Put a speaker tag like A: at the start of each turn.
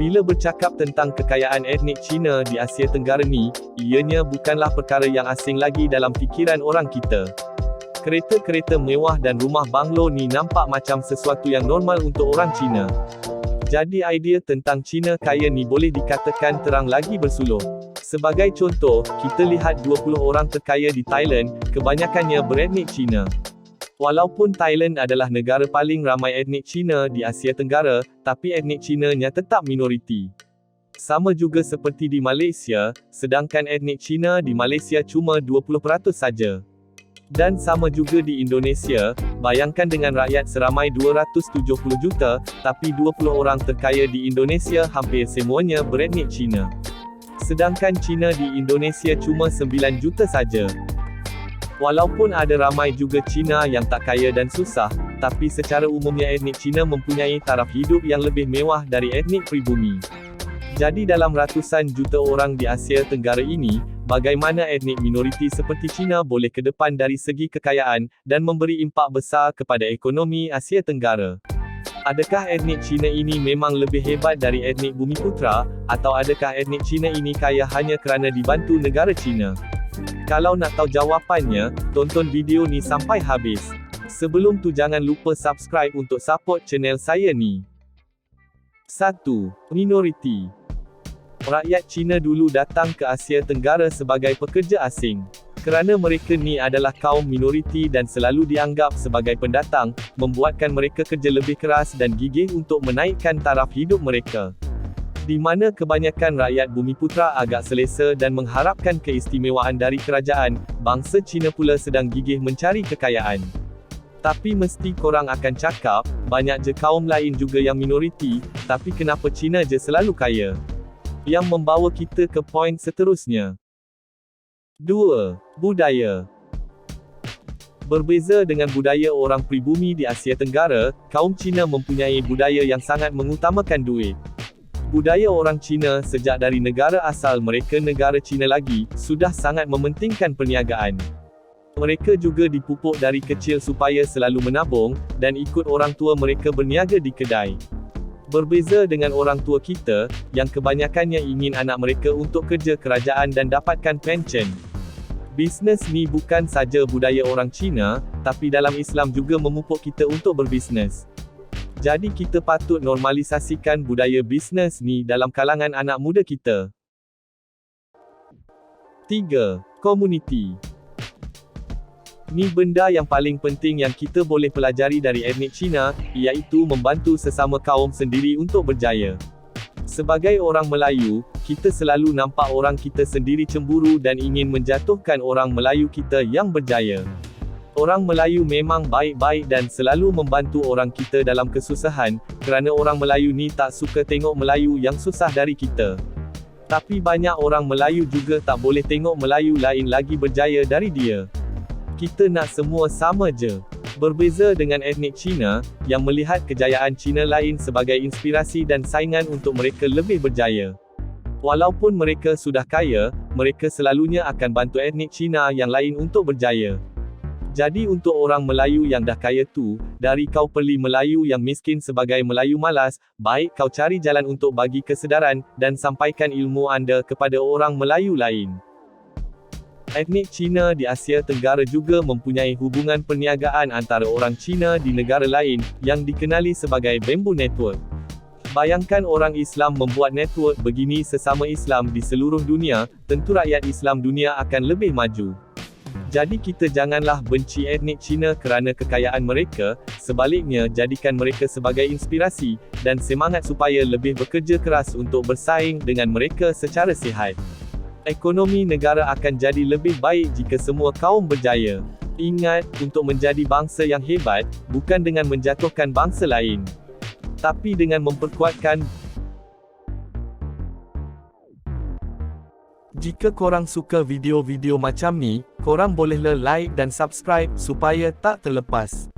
A: Bila bercakap tentang kekayaan etnik Cina di Asia Tenggara ni, ianya bukanlah perkara yang asing lagi dalam fikiran orang kita. Kereta-kereta mewah dan rumah banglo ni nampak macam sesuatu yang normal untuk orang Cina. Jadi idea tentang Cina kaya ni boleh dikatakan terang lagi bersuluh. Sebagai contoh, kita lihat 20 orang terkaya di Thailand, kebanyakannya beretnik Cina. Walaupun Thailand adalah negara paling ramai etnik Cina di Asia Tenggara, tapi etnik Cina-nya tetap minoriti. Sama juga seperti di Malaysia, sedangkan etnik Cina di Malaysia cuma 20% saja. Dan sama juga di Indonesia, bayangkan dengan rakyat seramai 270 juta, tapi 20 orang terkaya di Indonesia hampir semuanya beretnik Cina. Sedangkan Cina di Indonesia cuma 9 juta saja. Walaupun ada ramai juga Cina yang tak kaya dan susah, tapi secara umumnya etnik Cina mempunyai taraf hidup yang lebih mewah dari etnik pribumi. Jadi dalam ratusan juta orang di Asia Tenggara ini, bagaimana etnik minoriti seperti Cina boleh ke depan dari segi kekayaan, dan memberi impak besar kepada ekonomi Asia Tenggara? Adakah etnik Cina ini memang lebih hebat dari etnik Bumiputera, atau adakah etnik Cina ini kaya hanya kerana dibantu negara Cina? Kalau nak tahu jawapannya, tonton video ni sampai habis. Sebelum tu jangan lupa subscribe untuk support channel saya ni. 1. Minoriti. Rakyat Cina dulu datang ke Asia Tenggara sebagai pekerja asing. Kerana mereka ni adalah kaum minoriti dan selalu dianggap sebagai pendatang, membuatkan mereka kerja lebih keras dan gigih untuk menaikkan taraf hidup mereka. Di mana kebanyakan rakyat Bumiputera agak selesa dan mengharapkan keistimewaan dari kerajaan, bangsa Cina pula sedang gigih mencari kekayaan. Tapi mesti korang akan cakap, banyak je kaum lain juga yang minoriti, tapi kenapa Cina je selalu kaya? Yang membawa kita ke poin seterusnya. 2. Budaya. Berbeza dengan budaya orang pribumi di Asia Tenggara, kaum Cina mempunyai budaya yang sangat mengutamakan duit. Budaya orang Cina sejak dari negara asal mereka negara Cina lagi, sudah sangat mementingkan perniagaan. Mereka juga dipupuk dari kecil supaya selalu menabung, dan ikut orang tua mereka berniaga di kedai. Berbeza dengan orang tua kita, yang kebanyakannya ingin anak mereka untuk kerja kerajaan dan dapatkan pension. Bisnes ni bukan saja budaya orang Cina, tapi dalam Islam juga memupuk kita untuk berbisnes. Jadi kita patut normalisasikan budaya bisnes ni dalam kalangan anak muda kita. 3. Komuniti. Ni benda yang paling penting yang kita boleh pelajari dari etnik Cina, iaitu membantu sesama kaum sendiri untuk berjaya. Sebagai orang Melayu, kita selalu nampak orang kita sendiri cemburu dan ingin menjatuhkan orang Melayu kita yang berjaya. Orang Melayu memang baik-baik dan selalu membantu orang kita dalam kesusahan, kerana orang Melayu ni tak suka tengok Melayu yang susah dari kita. Tapi banyak orang Melayu juga tak boleh tengok Melayu lain lagi berjaya dari dia. Kita nak semua sama je. Berbeza dengan etnik Cina, yang melihat kejayaan Cina lain sebagai inspirasi dan saingan untuk mereka lebih berjaya. Walaupun mereka sudah kaya, mereka selalunya akan bantu etnik Cina yang lain untuk berjaya. Jadi untuk orang Melayu yang dah kaya tu, dari kau peli Melayu yang miskin sebagai Melayu malas, baik kau cari jalan untuk bagi kesedaran, dan sampaikan ilmu anda kepada orang Melayu lain. Etnik Cina di Asia Tenggara juga mempunyai hubungan perniagaan antara orang Cina di negara lain, yang dikenali sebagai Bamboo Network. Bayangkan orang Islam membuat network begini sesama Islam di seluruh dunia, tentu rakyat Islam dunia akan lebih maju. Jadi kita janganlah benci etnik Cina kerana kekayaan mereka, sebaliknya jadikan mereka sebagai inspirasi, dan semangat supaya lebih bekerja keras untuk bersaing dengan mereka secara sihat. Ekonomi negara akan jadi lebih baik jika semua kaum berjaya. Ingat, untuk menjadi bangsa yang hebat, bukan dengan menjatuhkan bangsa lain, tapi dengan memperkuatkan. Jika korang suka video-video macam ni, korang bolehlah like dan subscribe supaya tak terlepas.